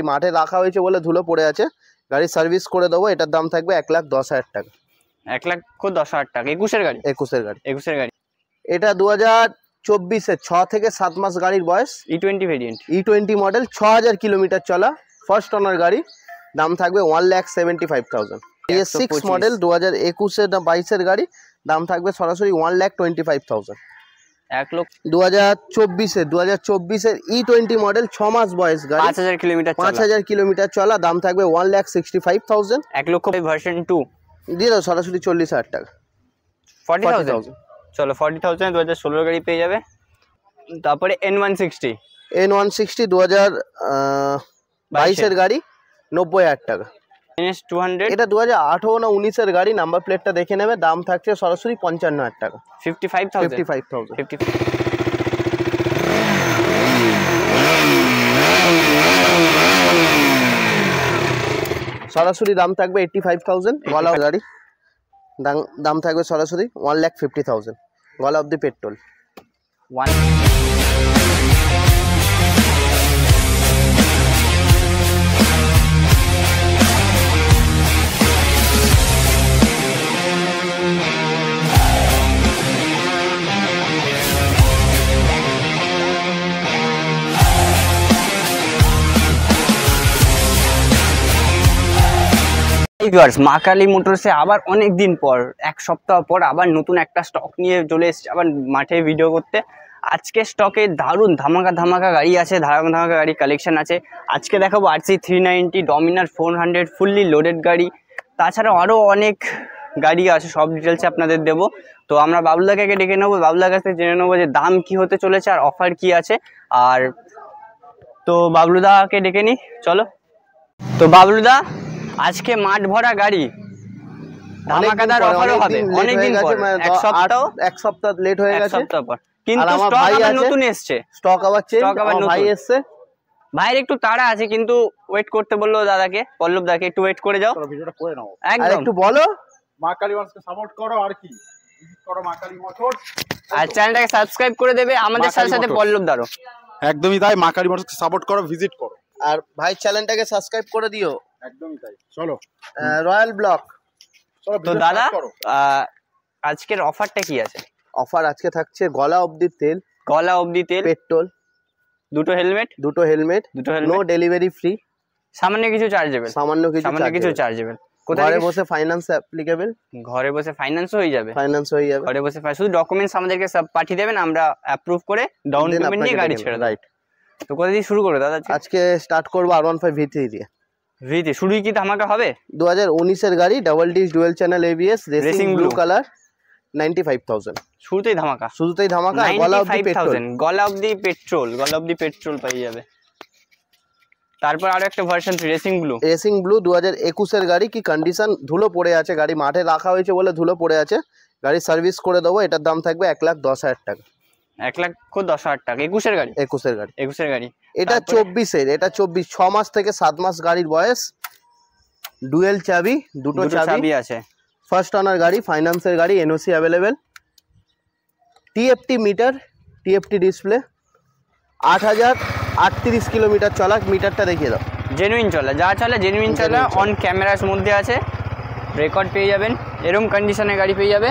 মাঠে রাখা হয়েছে বলে ধুলো পড়ে আছে, গাড়ি সার্ভিস করে দেবো। এটার দাম থাকবে 1,10,000 টাকা। 1,10,000 টাকা। 21-এর গাড়ি? 21-এর গাড়ি। 21-এর গাড়ি। এটা 2024-এর 6 থেকে 7 মাস গাড়ির বয়স। E20 variant. E20 model, 6000 kilometre চলা, ফার্স্ট ওনার গাড়ি। দাম থাকবে 1,75,000। ES6 মডেল, 2021-এর না 22-এর গাড়ি। দাম থাকবে সরাসরি 1,25,000। 2024-এর E20 মডেল, 6 মাস বয়স গাড়ি, 5000 কিলোমিটার। 5000 কিলোমিটার চলা। দাম থাকবে 1,65,000। 1 লক্ষ ভার্সন 2 দিয়ে দাও সরাসরি 40,000 টাকা। 40,000। চলো 40,000 2016 গাড়ি পেয়ে যাবে। তারপরে N160। N160 2022-এর গাড়ি, 90,000 টাকা। NS200। এটা 2018 না 19-এর গাড়ি, নাম্বার প্লেটটা দেখে নেবে। দাম থাকছে সরাসরি 55,000 টাকা। 55,000। সরাসরি দাম থাকবে 85,000। গলা গাড়ি, দাম থাকবে সরাসরি 1,50,000। গলা অব্দি পেট্রোল। মা কালী মোটরসে আবার অনেক দিন পর, 1 সপ্তাহ পর আবার নতুন একটা স্টক নিয়ে চলে এসেছে আবার মাঠে ভিডিও করতে। আজকে স্টকে দারুণ ধামাকা গাড়ি আছে, ধামাকা গাড়ি কালেকশন আছে। আজকে দেখাবো RC390, ডমিনার 400 ফুললি লোডেড গাড়ি। তাছাড়া আরও অনেক গাড়ি আছে, সব ডিটেলসে আপনাদের দেবো। তো আমরা বাবলুদাকে ডেকে নেবো, বাবলুদার কাছ থেকে জেনে নেবো যে দাম কি হতে চলেছে আর অফার কি আছে। আর তো বাবলুদাকে ডেকে নিই, চলো। তো বাবলুদা, আজকে মাঠ ভরা গাড়ি, ধামাকাদার অফারও হবে। অনেকদিন পর, এক সপ্তাহ লেট হয়ে গেছে, কিন্তু স্টক আবার নতুন এসেছে। স্টক আবার ভাই এসেছে, ভাইয়ের একটু তাড়া আছে, কিন্তু ওয়েট করতে বললো দাদাকে, পল্লব দাকে একটু ওয়েট করে যাও। ভিডিওটা করে নাও একদম। একটু বলো, মা কালী মোটরসকে সাপোর্ট করো, আর কি ভিজিট করো মা কালী মোটরস, আর চ্যানেলটাকে সাবস্ক্রাইব করে দেবে আমাদের সাথে সাথে পল্লব দারও। একদমই তাই, মা কালী মোটরসকে সাপোর্ট করো, ভিজিট করো। আর ভাই চ্যানেলটাকে সাবস্ক্রাইব করে দিও। একদমই তাই, চলো। Royal block. তো দাদা, আজকের অফারটা কি আছে? অফার আজকে থাকছে গলা অবধি তেল, পেট্রোল, দুটো হেলমেট, নো ডেলিভারি ফ্রি, সামান্য কিছু চার্জেবল, ঘরে বসে ফাইন্যান্স অ্যাপ্লিকেবল, ঘরে বসে ফাইন্যান্সও হয়ে যাবে, ঘরে বসে শুধু ডকুমেন্টস আমাদেরকে সব পাঠিয়ে দেবেন, আমরা অ্যাপ্রুভ করে ডাউন পেমেন্ট নিয়ে গাড়ি ছেড়ে দেব। তো কোথা দিয়ে শুরু করো দাদা? আজকে স্টার্ট করবো R15 V3 দিয়ে। V3 শুরুই কি ধামাকা হবে? 2019-এর গাড়ি, double disc dual channel ABS, racing blue colour, 95,000। শুরুতেই ধামাকা, গলা অবধি পেট্রোল, গলা অবধি পেট্রোল পাই যাবে। তারপর আরো একটা ভার্সন রেসিং ব্লু 2021-এর গাড়ি। কি কন্ডিশন, ধুলো পড়ে আছে, গাড়ি মাঠে রাখা হয়েছে বলে ধুলো পড়ে আছে, গাড়ি সার্ভিস করে দেবো। এটার দাম থাকবে 1,10,000 টাকা। 1,10,000 টাকা। 21-এর গাড়ি। এটা 24-এর, এটা 24, 6 মাস থেকে 7 মাস গাড়ির বয়স, ডুয়েল চাবি, দুটো চাবি আছে, ফার্স্ট ওনার গাড়ি, ফাইন্যান্সের গাড়ি, NOC available, TFT meter, TFT display, 8,038 kilometre চলা। মিটারটা দেখিয়ে দাও। জেনুইন চলা, যা চলে জেনুইন চলা, অন ক্যামেরার মধ্যে আছে, রেকর্ড পেয়ে যাবেন, এরকম কন্ডিশনের গাড়ি পেয়ে যাবে।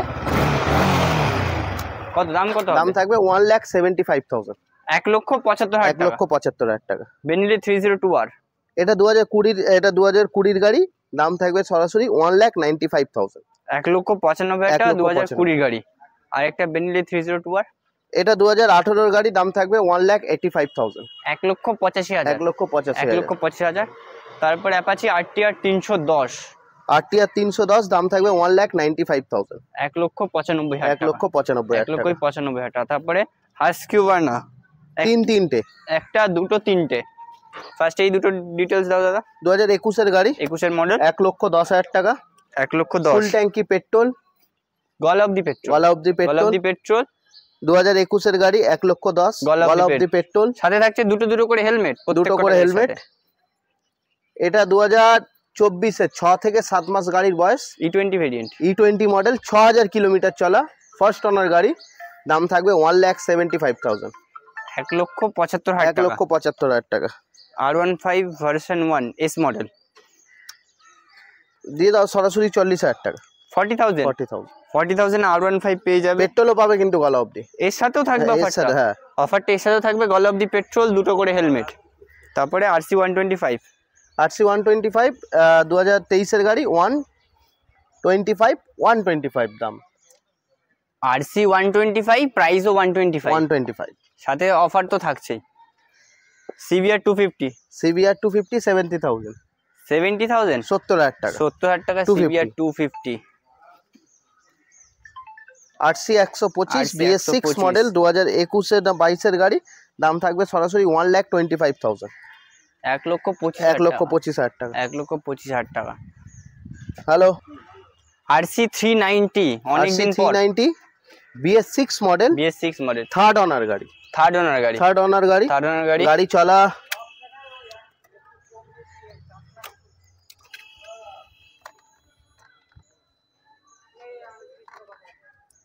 কত দাম? দাম থাকবে 1,75,000। 1,75,000 টাকা। Benelli 302R। এটা 2020-এর গাড়ি, দাম থাকবে সরাসরি 1,95,000। 1,95,000 টাকা 2020 গাড়ি। আর একটা বেনিলি 302R, এটা 2018-এর গাড়ি, দাম থাকবে 1,85,000। 1,85,000। 1,85,000। তারপর অ্যাপাচি RTR 310, দাম থাকবে 1,95,000। 1,95,000 টাকা। তারপরে হাস্কি ভার্না, তিনটে, একটা দুটো তিনটে। ফার্স্ট এই দুটো ডিটেইলস দাও দাদা। 2021-এর গাড়ি, 21-এর মডেল, 1,10,000 টাকা। 1,10,000। ফুল ট্যাঙ্কি পেট্রোল, গলা অবধি পেট্রোল। 2021-এর গাড়ি, 1,10,000, গলা অবধি পেট্রোল। সাথে থাকছে দুটো করে হেলমেট, এটা 2024-এর 6 থেকে 7 মাস গাড়ির বয়স, E20 variant, E20 model, 6000 kilometre চলা, ফার্স্ট ওনার গাড়ি। দাম থাকবে 1,75,000। 1,75,000 টাকা। R15 ভার্সন 1 এস মডেল দিয়ে দাও সরাসরি 40,000 টাকা। 40,000 40,000 R15 পেয়ে যাবে। পেট্রোলও পাবে কিন্তু গলা অবধি। এর সাথেও থাকবে হ্যাঁ, এর অফারটা। সাথে, হ্যাঁ। অফারটা এর সাথেও থাকবে, গলা অবধি পেট্রোল, দুটো করে হেলমেট। তারপরে RC 125 2023 এর গাড়ি 125 দাম। RC 125 প্রাইসও 125 সাথে অফার তো থাকছেই। CBR 250 CBR 250 70,000 70,000 70,000 টাকা। 70,000 টাকা 250 CBR 250। RC 125 BS6 মডেল 2021 এর 22 এর গাড়ি, দাম থাকবে সরাসরি 1,25,000 1,25,000 টাকা। 1,25,000 টাকা। হ্যালো, RC 390 অনেকদিন পর। 390 BS6 model, BS6 model, third ওনার গাড়ি। থার্ড ওনার গাড়ি। গাড়ি চলা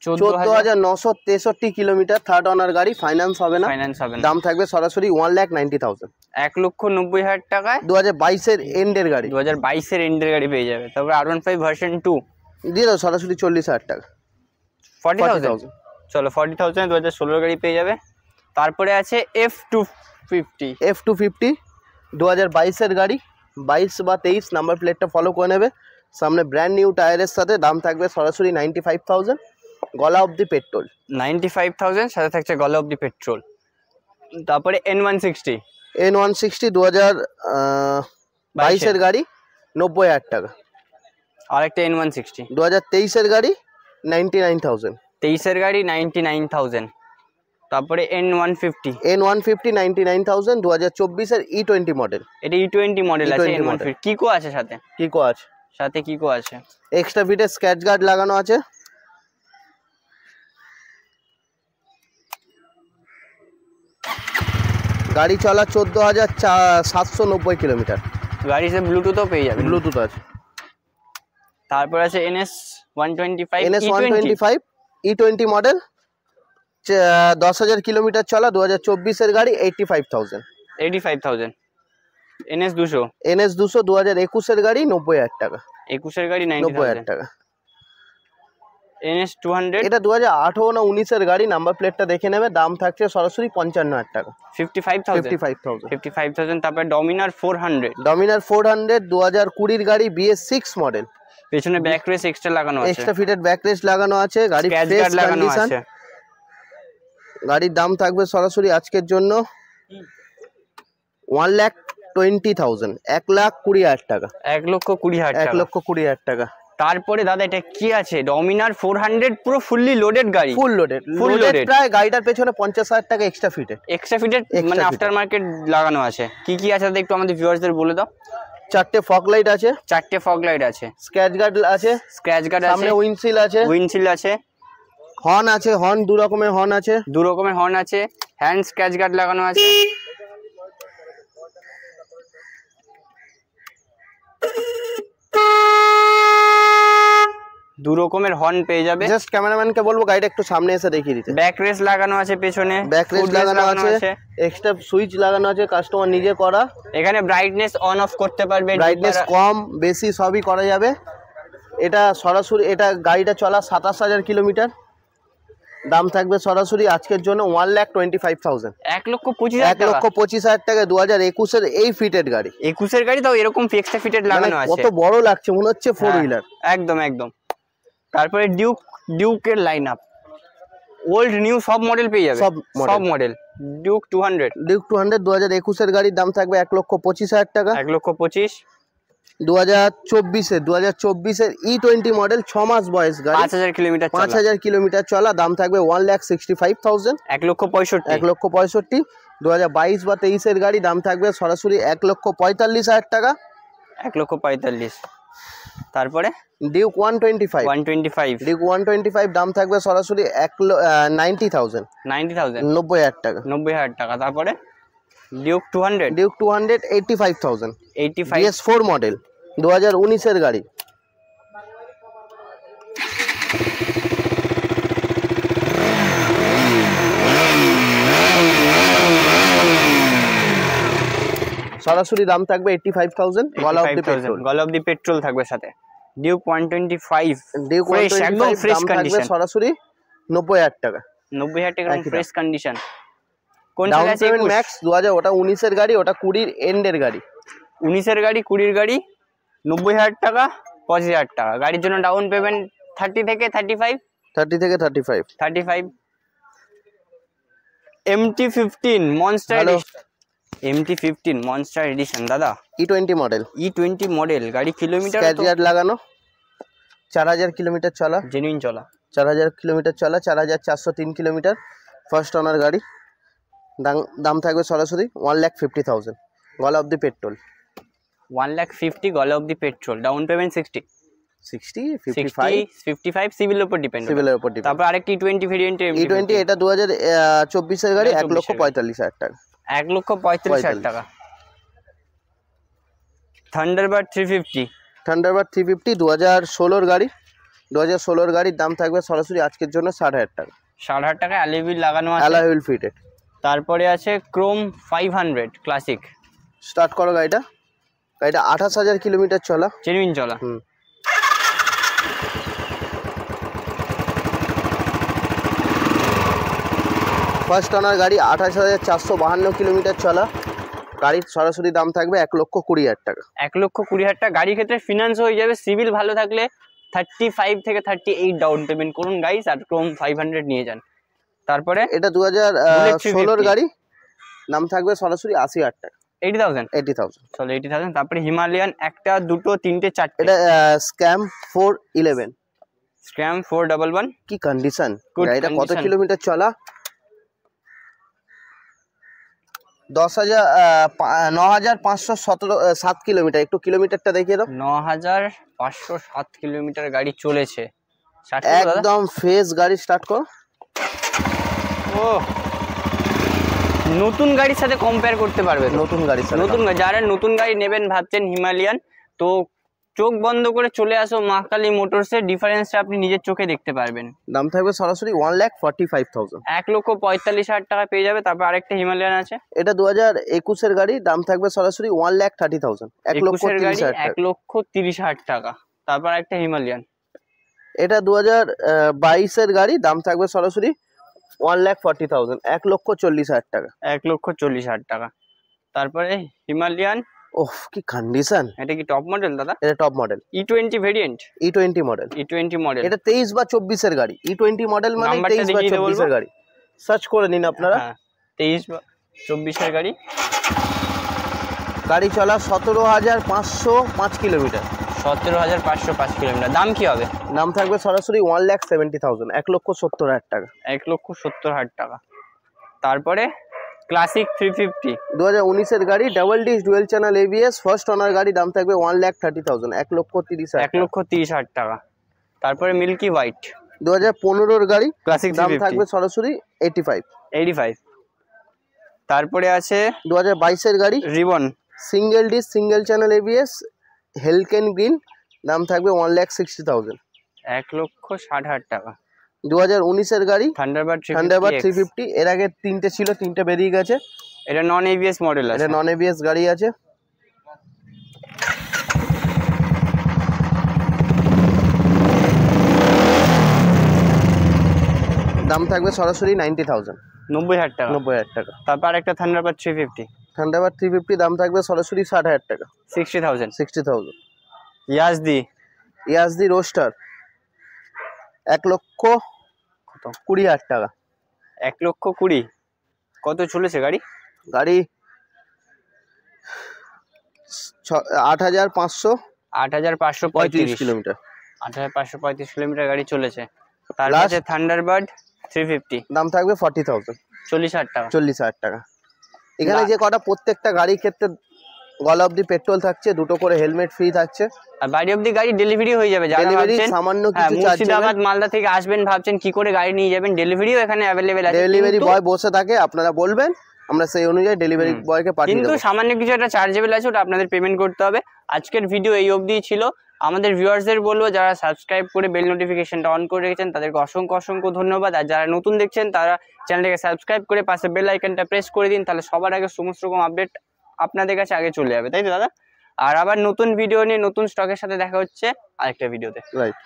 14,963 কিলোমিটার, থার্ড ওনার গাড়ি, ফাইন্যান্স হবে না। দাম থাকবে সরাসরি 1,90,000 1,90,000 টাকায় 2022 এর এন্ডের গাড়ি। 2022 এর এন্ডের গাড়ি পেয়ে যাবে। তারপর R15 ভার্সন 2 দিয়ে দাও সরাসরি 40,000 টাকা। 40,000 চলো 40,000 2016 গাড়ি পেয়ে যাবে। তারপরে আছে F250 2022 এর গাড়ি, 22 বা 23 নাম্বার প্লেটটা ফলো করে নেবে। সামনে ব্র্যান্ড নিউ টায়ারের সাথে, দাম থাকবে সরাসরি 95,000 গলা অবধি পেট্রোল। 95,000 সাথে থাকছে গলা অবধি পেট্রোল। তারপরে N160 2022 এর গাড়ি 90,000 টাকা। আরেকটা N160 2023 এর গাড়ি 99,000। 23 এর গাড়ি 99,000। তারপরে N150 99,000 2024 এর E20 মডেল। এটা E20 মডেল আছে। E20 N150 কিকো আছে সাথে, কিকো আছে। এক্সট্রা ফিটের স্ক্র্যাচ গার্ড লাগানো আছে। গাড়ি চলা 14,790 কিলোমিটার। গাড়িতে ব্লুটুথও পেয়ে যাবে, ব্লুটুথ আছে। তারপর আছে NS125 E20 মডেল, 10,000 কিলোমিটার চলা, 2024 এর গাড়ি, 85,000। NS200 2021 এর গাড়ি 90,000 টাকা। 21 এর গাড়ি 90,000 টাকা। NS200 এটা 2018 না 19 এর গাড়ি, নাম্বার প্লেটটা দেখে নেবে। দাম থাকছে সরাসরি 55,000 টাকা। 55,000। তারপর ডমিনার 400 2020 এর গাড়ি, BS6 মডেল, পেছনে ব্যাক রেস এক্সট্রা লাগানো আছে, এক্সট্রা ফিটেড ব্যাক রেস্ট লাগানো আছে। গাড়ি ফ্রেশ কন্ডিশন। গাড়ির দাম থাকবে সরাসরি আজকের জন্য 1,20,000 1,20,000 টাকা। 1,20,000 টাকা। তারপরে দাদা এটা কি আছে? ডমিনার 400 পুরো ফুললি লোডেড গাড়ি, ফুল লোডেড। প্রায় গাড়িটার পেছনে 50,000 টাকা এক্সট্রা ফিটেড মানে আফটার মার্কেট লাগানো আছে। কি কি আছে দাদা একটু আমাদের ভিউয়ারদের বলে দাও। 4টে ফগ লাইট আছে, স্ক্র্যাচ গার্ড আছে, সামনে উইন্ডশিল্ড আছে, হর্ন আছে, দু রকমের হর্ন আছে, হ্যান্ড স্ক্র্যাচ গার্ড লাগানো আছে। দু রকমের হর্ন পেয়ে যাবে। জাস্ট ক্যামেরাম্যানকে বলবো গাড়িটা একটু সামনে এসে দেখিয়ে দিতে। ব্যাক রেস লাগানো আছে, পেছনে ব্যাক রেস লাগানো আছে, এক্সট্রা সুইচ লাগানো আছে, কাস্টমার নিজে করা। এখানে ব্রাইটনেস অন অফ করতে পারবে, ব্রাইটনেস কম বেশি সবই করা যাবে। এটা সরাসরি, এটা গাড়িটা চলা 27,000 কিলোমিটার। দাম থাকবে সরাসরি আজকের জন্য 1,25,000 1,25,000 টাকা। 2021 এর এই ফিটেড গাড়ি, 21 এর গাড়ি, তাও এরকম এক্সট্রা ফিটেড লাগানো আছে। কত বড় লাগছে, মনে হচ্ছে 4 হুইলার। একদম। তারপরে ডিউকের লাইন আপ, ওল্ড নিউ সব মডেল পেয়ে যাবে, সব মডেল। ডিউক 200 2021 এর গাড়ির দাম থাকবে 1,25,000 টাকা। 1,25,000 2024 এর E20 মডেল, 6 মাস বয়স গাড়ি, 5,000 কিলোমিটার চলা। দাম থাকবে 1,65,000 1,65,000। 2022 বা 23 এর গাড়ি, দাম থাকবে সরাসরি 1,45,000 টাকা। 1,45,000। তারপরে ডিউক 125 দাম থাকবে সরাসরি 90,000 90,000 টাকা। 90,000 টাকা। তারপরে ডিউক 200 85,000 BS4 মডেল, 2019 এর গাড়ি। সরাসরি দাম থাকবে 85,000, গলা অবধি পেট্রোল। গলা অবধি পেট্রোল থাকবে সাথে। ডিউক 125 ডিউক ফ্রেশ, একদম 125 ফ্রেশ দাম থাকবে কন্ডিশন, সরাসরি 90,000 টাকা। 90,000 টাকা একই ফ্রেশ কন্ডিশন। কোন ডাউন সালে আছে? পেমেন্ট ম্যাক্স 2000, ওটা 19 এর গাড়ি, ওটা 20 এর এন্ডের গাড়ি। 19 এর গাড়ি, 20 এর গাড়ি, 90,000 টাকা, 25,000 টাকা। গাড়ির জন্য ডাউন পেমেন্ট 30 থেকে 35, 30 থেকে 35। 35। MT-15 monster hello, MT-15 monster addition দাদা, E20 মডেল, E20 মডেল গাড়ি। কিলোমিটার ক্যারিয়ার লাগানো, 4000 কিলোমিটার চলা, জেনুইন চলা। 4000 কিলোমিটার চলা, 4403 কিলোমিটার, ফার্স্ট ওনার গাড়ি। দাম থাকবে সরাসরি 1,50,000, গলা অবধি পেট্রোল। 1,50,000 গলা অবধি পেট্রোল। ডাউন পেমেন্ট 60, 55 সিভিলের উপর ডিপেন্ড। সিভিলের উপর ডিপেন্ড। তারপর আরেকটি E20 ভেরিয়েন্ট। E20 এটা 2024 এর গাড়ি, 1,45,000 টাকা। 1,45,000 টাকা। থান্ডারবার্ড 350, থান্ডারবার্ড 350 2016 গাড়ি, 2016 গাড়ির দাম থাকবে সরাসরি আজকের জন্য 60,000 টাকা। 60,000 টাকা, অ্যালয় হুইল লাগানো আছে। Alloy wheel fitted. তারপরে আছে ক্রোম 500 ক্লাসিক। স্টার্ট করো গাড়িটা। গাড়িটা 28,000 কিলোমিটার চলা, জেনুইন চলা। ফার্স্ট ওনার গাড়ি, 28,452 কিলোমিটার চলা। গাড়ির সরাসরি দাম থাকবে 1,20,000 টাকা। 1,20,000 টাকা। গাড়ির ক্ষেত্রে ফিনান্স হয়ে যাবে, সিভিল ভালো থাকলে 35 থেকে 38 ডাউন পেমেন্ট করুন গাইস, আর ক্রোম 500 নিয়ে যান। তারপরে এটা 2016 গাড়ি, দাম থাকবে সরাসরি 80,000 টাকা। 80,000 চলো 80,000। তারপরে হিমালয়ান 1টা 2টো 3টে 4টে। এটা স্ক্যাম 411, স্ক্যাম 411। কি কন্ডিশন গাড়িটা, কত condition। কিলোমিটার চলা? 9,507 কিলোমিটার। একটু কিলোমিটারটা দেখিয়ে দাও। 9,507 কিলোমিটার গাড়ি চলেছে। একদম ফ্রেশ গাড়ি। স্টার্ট করো। ও, নতুন গাড়ির সাথে কম্পেয়ার করতে পারবে। নতুন গাড়ি, নতুন গাড়ি, যারা নতুন গাড়ি নেবেন ভাবছেন হিমালয়ান, তো চোখ বন্ধ করে চলে আসো মা কালী মোটরসের। ডিফারেন্সটা আপনি নিজের চোখে দেখতে পারবেন। দাম থাকবে সরাসরি 1,45,000, 1,45,000 টাকা পেয়ে যাবে। তারপর আরেকটা হিমালয়ান আছে, এটা 2021 এর গাড়ি, দাম থাকবে সরাসরি 1,30,000, 1,30,000 টাকা। 1,30,000 টাকা। তারপর আরেকটা হিমালয়ান, এটা 2022 এর গাড়ি, দাম থাকবে সরাসরি 1,40,000, 1,40,000 টাকা। 1,40,000 টাকা। তারপরে হিমালয়ান, ওহ কি কন্ডিশন। এটা কি টপ মডেল দাদা? এটা top model, E20 variant. E20 model, E20 model. এটা 23 বা 24 এর গাড়ি। E20 মডেল মানে নাম্বারটা 23 বা দেখিয়ে 24 এর গাড়ি। সার্চ করে নিন আপনারা। 23 বা 24 এর গাড়ি। গাড়ি চলা 17,505 কিলোমিটার। 17,505 কিলোমিটার। দাম কি হবে? দাম থাকবে সরাসরি 1,70,000, 1,70,000 টাকা। 1,70,000 টাকা। তারপরে ক্লাসিক 350, 2019 এর গাড়ি, double disc dual channel ABS, first owner গাড়ি, দাম থাকবে 1,30,000, 1,30,000, 1,30,000 টাকা। তারপরে মিল্কি হোয়াইট 2015 এর গাড়ি, ক্লাসিক দাম থাকবে সরাসরি 85। তারপরে আছে 2022 এর গাড়ি, রিবন single disc single channel ABS, হেলকেন গ্রিন, দাম থাকবে 1,60,000, 1,60,000 টাকা। 2019 এর গাড়ি, থান্ডারবার্ড থান্ডারবার্ড 350, এর আগে 3টে ছিল, 3টে বেরিয়ে গেছে। এটা নন ABS মডেল আছে। এটা নন ABS গাড়ি আছে। দাম থাকবে সরাসরি 90,000, 90,000 টাকা। 90,000 টাকা। তারপর একটা থান্ডারবার্ড 350, থান্ডারবার্ড 350, দাম থাকবে সরাসরি 60,000 টাকা, 60,000। 60,000। ইয়াজদি রোস্টার 1,20,000 টাকা। 1,20,000। কত চলেছে গাড়ি? গাড়ি 8,535 কিলোমিটার। 8,535 কিলোমিটার গাড়ি চলেছে। তারপর আছে থান্ডারবার্ড 350, দাম থাকবে 40,000, 40,000 টাকা। 40,000 টাকা। এখানে যে কটা প্রত্যেকটা গাড়ির ক্ষেত্রে গলা অবধি পেট্রোল থাকছে, দুটো করে হেলমেট ফ্রি থাকছে, আর বাড়ি অবধি গাড়ি ডেলিভারি হয়ে যাবে। যারা ডেলিভারি ভাবছেন সামান্য কিছু চার্জ, মুর্শিদাবাদ মালদা থেকে আসবেন ভাবছেন কি করে গাড়ি নিয়ে যাবেন, ডেলিভারিও এখানে অ্যাভেলেবেল আছে। ডেলিভারি বয় বসে থাকে, আপনারা বলবেন, আমরা সেই অনুযায়ী ডেলিভারি বয়কে পাঠিয়ে কিন্তু দেব। সামান্য কিছু একটা চার্জেবল আছে, ওটা আপনাদের পেমেন্ট করতে হবে। আজকের ভিডিও এই অবধিই ছিল। আমাদের ভিউয়ার্সদের বলবো, যারা সাবস্ক্রাইব করে বেল নোটিফিকেশনটা অন করে রেখেছেন তাদেরকে অসংখ্য অসংখ্য ধন্যবাদ। আর যারা নতুন দেখছেন তারা চ্যানেলটাকে সাবস্ক্রাইব করে পাশে বেল আইকনটা প্রেস করে দিন, তাহলে সবার আগে সমস্ত রকম আপডেট আপনাদের কাছে আগে চলে যাবে, তাই তো দাদা? আর আবার নতুন ভিডিও নিয়ে নতুন স্টকের সাথে দেখা হচ্ছে আরেকটা ভিডিওতে। রাইট।